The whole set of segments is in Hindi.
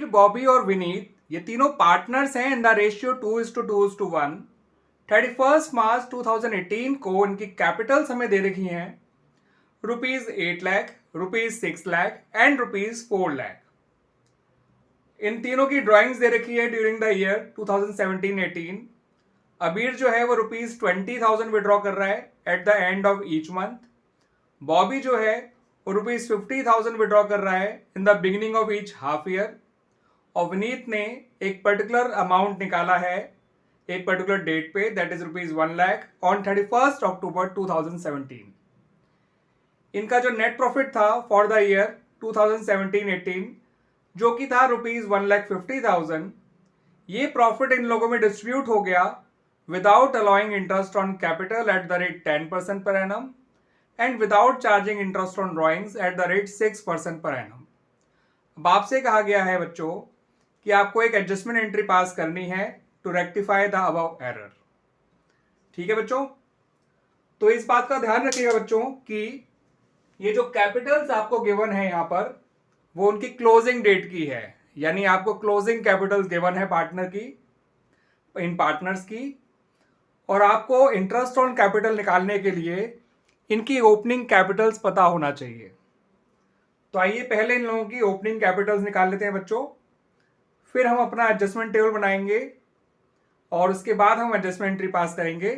अबीर, बॉबी और विनीत ये तीनों पार्टनर्स हैं इन द रेशियो 2:2:1। 31 मार्च 2018 को इनकी कैपिटल्स हमें दे रखी हैं ₹8 लाख, ₹6 लाख एंड ₹4 लाख। इन तीनों की ड्राइंग्स दे रखी है ड्यूरिंग द ईयर 2017-18। अबीर जो है वो ₹20,000 विड्रॉ कर रहा है at the end of each month. Bobby जो है वो ₹50,000 विड्रॉ कर रहा है in the beginning of each half year. और विनीत ने एक पर्टिकुलर अमाउंट निकाला है एक पर्टिकुलर डेट पे, दैट इज ₹1 लाख ऑन 31 अक्टूबर 2017। इनका जो नेट प्रॉफिट था फॉर द ईयर 2017-18 जो कि था ₹1,50,000, ये प्रॉफिट इन लोगों में डिस्ट्रीब्यूट हो गया without allowing interest on capital at the rate 10% per annum and without charging interest on drawings at the rate 6% per annum. अब आपसे कहा गया है बच्चों कि आपको एक एडजस्टमेंट एंट्री पास करनी है to rectify the above error. ठीक है बच्चों, तो इस बात का ध्यान रखिएगा बच्चों कि ये जो कैपिटल्स आपको गिवन है यहां पर वो उनकी क्लोजिंग डेट की है, यानी आपको क्लोजिंग कैपिटल्स गिवन है पार्टनर की, इन पार्टनर्स की, और आपको इंटरेस्ट ऑन कैपिटल निकालने के लिए इनकी ओपनिंग कैपिटल्स पता होना चाहिए। तो आइए पहले इन लोगों की ओपनिंग कैपिटल्स निकाल लेते हैं बच्चों, फिर हम अपना एडजस्टमेंट टेबल बनाएंगे और उसके बाद हम एडजस्टमेंट एंट्री पास करेंगे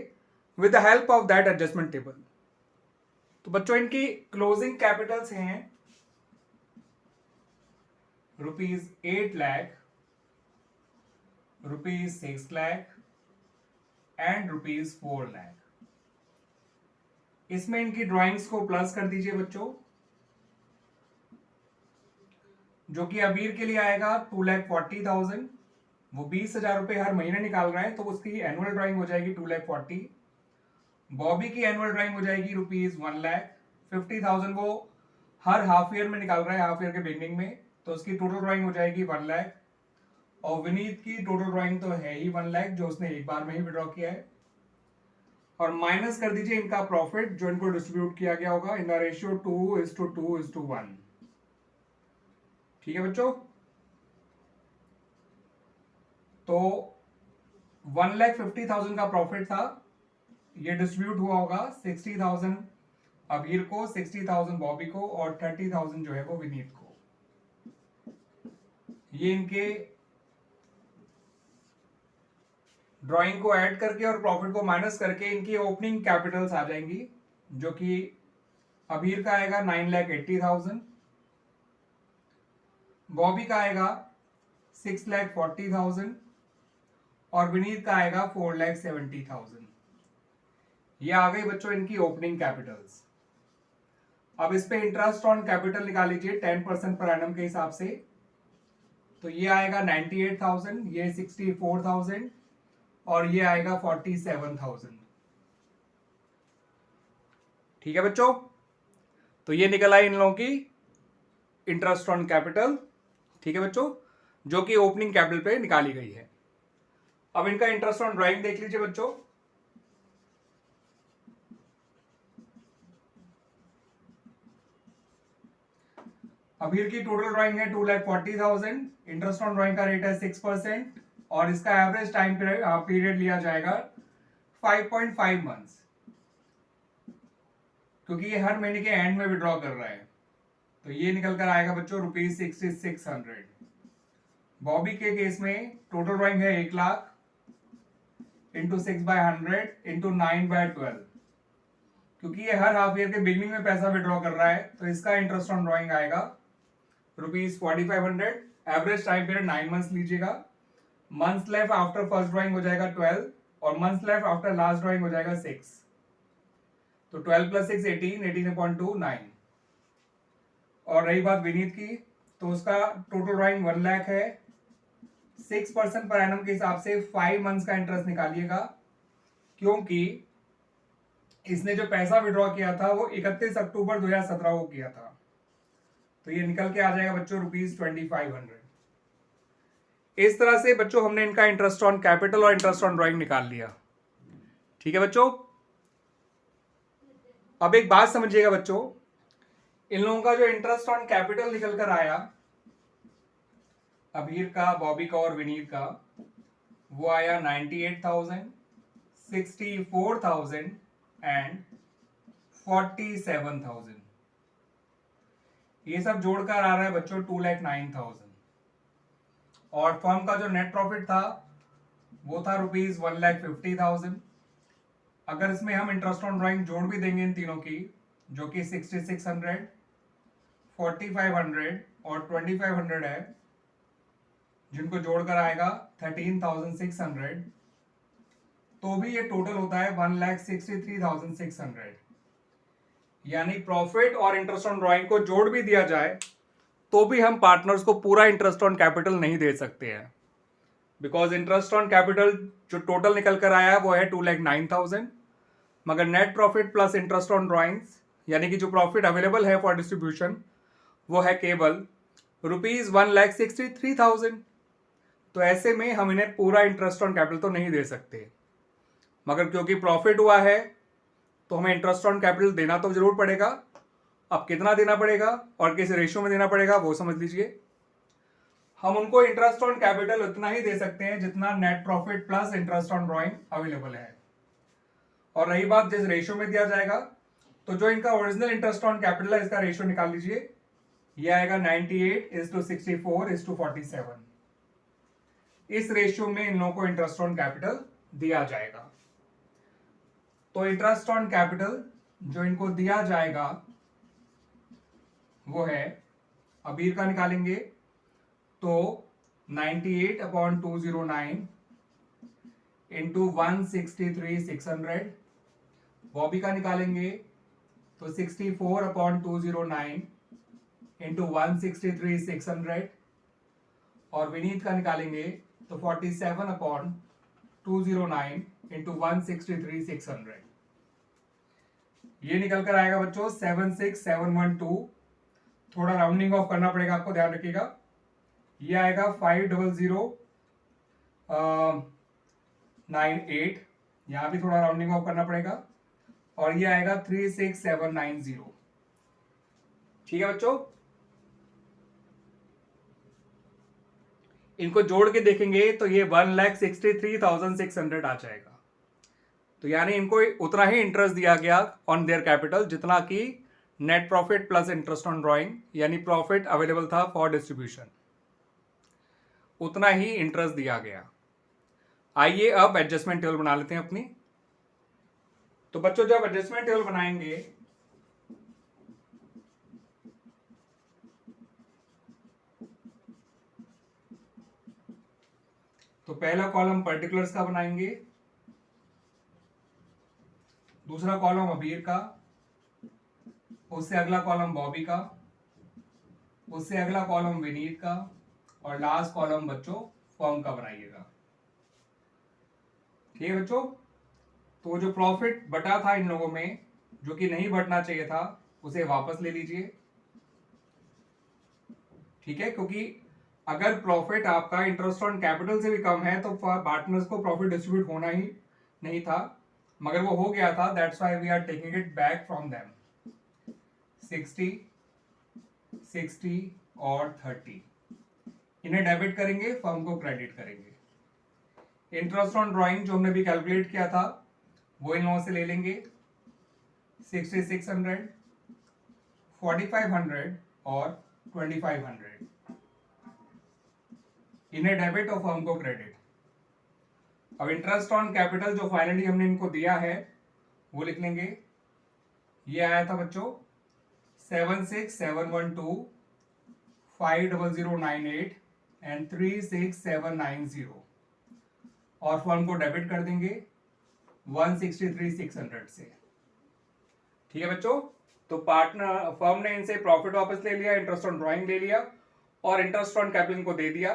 with the help of that adjustment table. तो बच्चों इनकी क्लोजिंग कैपिटल्स हैं ₹8 लाख, ₹6 लाख एंड ₹4 लाख। इसमें इनकी ड्राइंग्स को प्लस कर दीजिए बच्चों, जो कि अबीर के लिए आएगा 2,40,000, वो 20,000 रुपए हर महीने निकाल रहा है तो उसकी एनुअल ड्राइंग हो जाएगी 2,40,000। बॉबी की एनुअल ड्राइंग हो जाएगी ₹1 लाख, 50,000 वो हर हाफ ईयर में निकाल रहा है, हाफ ईयर के बिगनिंग में, तो उसकी टोटल ड्राइंग हो जाएगी 1 लाख। और विनीत की टोटल ड्राइंग तो है ही 1 लाख जो उसने एक बार में ही विड्रॉ किया है। और माइनस कर दीजिए इनका प्रॉफिट जो इनको डिस्ट्रीब्यूट किया गया होगा इन द रेशियो 2:2:1। ठीक है बच्चों, तो 1,50,000 का प्रॉफिट था, ये डिस्ट्रीब्यूट हुआ होगा 60,000 अबीर को, 60,000 बॉबी को और 30,000 जो है वो विनीत को। ये इनके ड्राइंग को ऐड करके और प्रॉफिट को माइनस करके इनकी ओपनिंग कैपिटल्स आ जाएंगी, जो कि अबीर का आएगा 9,80,000, बॉबी का आएगा 6,40,000 और विनीत का आएगा 4,70,000। ये आ गई बच्चों इनकी ओपनिंग कैपिटल्स। अब इस पे इंटरेस्ट ऑन कैपिटल निकाल लीजिए 10% पर एनम के हिसाब से, तो ये आएगा 98,000, ये 64,000 और ये आएगा 47,000। ठीक है बच्चों, तो ये निकल आई इन लोगों की इंटरेस्ट ऑन कैपिटल। ठीक है बच्चों, जो कि ओपनिंग कैपिटल पे निकाली गई है। अब इनका इंटरेस्ट ऑन ड्राइंग देख लीजिए बच्चों। अबीर की टोटल ड्राइंग है 2,40,000, इंटरेस्ट ऑन ड्राइंग का रेट है 6% और इसका एवरेज टाइम पीरियड लिया जाएगा 5.5 मंथ्स, क्योंकि ये हर महीने के एंड में विड्रॉ कर रहा है। तो ये निकल कर आएगा बच्चों ₹6600। बॉबी के केस में टोटल ड्राइंग है 1 लाख इंटू 6/100 इंटू 9/12, क्योंकि ये हर हाफ ईयर के बिगनिंग में पैसा विड्रॉ कर रहा है तो इसका इंटरेस्ट ऑन ड्राइंग आएगा ₹4500। एवरेज टाइम पीरियड 9 मंथ्स लीजिएगा। Months left after first drawing हो जाएगा 12 और months left after last drawing हो जाएगा 6, तो 12 + 6 18, 18/2 9। और रही बात विनीत की, तो उसका टोटल ड्राइंग 1 लाख है, 6% पर एनम के हिसाब से 5 मंथ्स का इंटरेस्ट निकालिएगा, क्योंकि इसने जो पैसा विड्रॉ किया था वो 31 अक्टूबर 2017 को किया था, तो ये निकल के आ जाएगा बच्चों ₹2500। इस तरह से बच्चों हमने इनका इंटरेस्ट ऑन कैपिटल और इंटरेस्ट ऑन ड्राइंग निकाल लिया। ठीक है बच्चों, अब एक बात समझिएगा बच्चों, इन लोगों का जो इंटरेस्ट ऑन कैपिटल निकल कर आया, अबीर का, बॉबी का और विनीत का, वो आया 98,000, 64,000 एंड 47,000। ये सब जोड़कर आ रहा है बच्चों 2,09,000। और फर्म का जो नेट प्रॉफिट था वो था रुपीज 1,50,000। अगर इसमें हम इंटरेस्ट ऑन ड्राइंग जोड़ भी देंगे इन तीनों की, जो कि 6,600, 4,500 और 2,500 है, जिनको जोड़कर आएगा 13,600, तो भी ये टोटल होता है 1,63,600। यानी प्रॉफिट और इंटरेस्ट ऑन ड्राइंग को जोड़ भी दिया जाए तो भी हम पार्टनर्स को पूरा इंटरेस्ट ऑन कैपिटल नहीं दे सकते हैं, बिकॉज इंटरेस्ट ऑन कैपिटल जो टोटल निकल कर आया वो है 2,09,000, मगर net profit plus interest on drawings यानी कि जो प्रॉफिट अवेलेबल है फॉर डिस्ट्रीब्यूशन वो है केवल रुपीज 1,63,000। तो ऐसे में हम इन्हें पूरा इंटरेस्ट ऑन कैपिटल तो नहीं दे सकते, मगर क्योंकि प्रॉफिट हुआ है तो हमें इंटरेस्ट ऑन कैपिटल देना तो जरूर पड़ेगा। अब कितना देना पड़ेगा और किस रेशियो में देना पड़ेगा वो समझ लीजिए। हम उनको इंटरेस्ट ऑन कैपिटल उतना ही दे सकते हैं जितना net profit plus interest on drawing available है। और रही बात जिस रेशियो में दिया जाएगा, तो जो इनका ओरिजिनल इंटरेस्ट ऑन कैपिटल है इसका रेशियो निकाल लीजिए। ये आएगा 98:64:47। इस रेशियो में इन लोगों को इंटरेस्ट ऑन कैपिटल दिया जाएगा। तो इंटरेस्ट ऑन कैपिटल जो इनको दिया जाएगा वो है, अबीर का निकालेंगे तो 98/209 इंटू 163,600। बॉबी का निकालेंगे तो 64/209 इंटू 163,600। और विनीत का निकालेंगे तो 47/209 इंटू 163,600। ये निकल कर आएगा बच्चों 76,712। थोड़ा राउंडिंग ऑफ करना पड़ेगा आपको, ध्यान रखिएगा। ये आएगा 50098, यहां भी थोड़ा राउंडिंग ऑफ करना पड़ेगा। और ये आएगा 36790। ठीक है बच्चों, इनको जोड़ के देखेंगे तो ये 1,63,600 आ जाएगा। तो यानी इनको उतना ही इंटरेस्ट दिया गया ऑन देयर कैपिटल जितना कि net profit plus interest on drawing यानी प्रॉफिट अवेलेबल था फॉर डिस्ट्रीब्यूशन, उतना ही इंटरेस्ट दिया गया। आइए अब एडजस्टमेंट टेबल बना लेते हैं अपनी। तो बच्चों जब एडजस्टमेंट टेबल बनाएंगे तो पहला कॉलम पर्टिकुलर्स का बनाएंगे, दूसरा कॉलम अबीर का, उससे अगला कॉलम बॉबी का, उससे अगला कॉलम विनीत का, और लास्ट कॉलम बच्चों फर्म का बनाइएगा। ठीक है बच्चों, तो जो प्रॉफिट बटा था इन लोगों में जो कि नहीं बटना चाहिए था उसे वापस ले लीजिए। ठीक है, क्योंकि अगर प्रॉफिट आपका इंटरेस्ट ऑन कैपिटल से भी कम है तो पार्टनर्स को प्रॉफिट डिस्ट्रीब्यूट होना ही नहीं था, मगर वो हो गया था। That's why we are taking it back from them. 60, 60 और 30 इन्हें डेबिट करेंगे, फर्म को क्रेडिट करेंगे। इंटरेस्ट ऑन ड्राइंग जो हमने भी कैलकुलेट किया था वो इन लोगों से ले लेंगे, 6,600, 4,500 और 2,500। इन्हें डेबिट और फर्म को क्रेडिट। अब इंटरेस्ट ऑन कैपिटल जो फाइनली हमने इनको दिया है वो लिख लेंगे। ये आया था बच्चों 76,712, 50098 एंड 36790। और फर्म को डेबिट कर देंगे 163,600 से। ठीक है बच्चों, तो पार्टनर फर्म ने इनसे प्रॉफिट वापस ले लिया, इंटरेस्ट ऑन ड्राइंग ले लिया और इंटरेस्ट ऑन कैपिटल इनको दे दिया।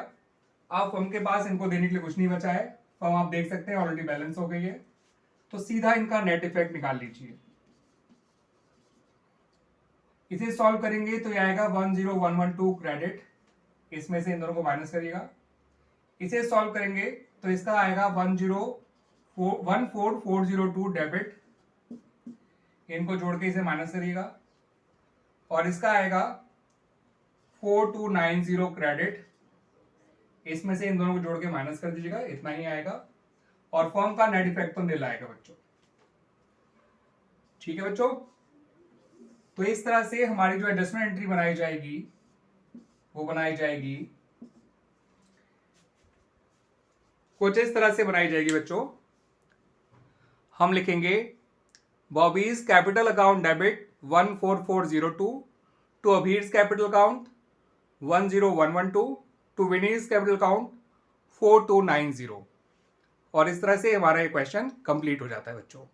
अब फर्म के पास इनको देने के लिए कुछ नहीं बचा है। फर्म आप देख सकते हैं ऑलरेडी बैलेंस हो गई है, तो सीधा इनका नेट इफेक्ट निकाल लीजिए। इसे सॉल्व करेंगे तो यह आएगा 10112 क्रेडिट, इसमें से इन दोनों को माइनस करिएगा। इसे सॉल्व करेंगे तो इसका आएगा 14402 डेबिट, इनको जोड़ के इसे माइनस करिएगा। और इसका आएगा 4290 क्रेडिट, इसमें से इन दोनों को जोड़ के माइनस कर दीजिएगा, इतना ही आएगा, और फर्म का नेट इफेक्ट तो नील आएगा बच्चों। ठीक है बच्चों, तो इस तरह से हमारी जो एडजस्टमेंट एंट्री बनाई जाएगी वो बनाई जाएगी, कुछ इस तरह से बनाई जाएगी बच्चों। हम लिखेंगे Bobby's capital account debit 14402 to Abhir's capital account 10112 to Vinny's capital account 4290, और इस तरह से हमारा ये क्वेश्चन कंप्लीट हो जाता है बच्चों।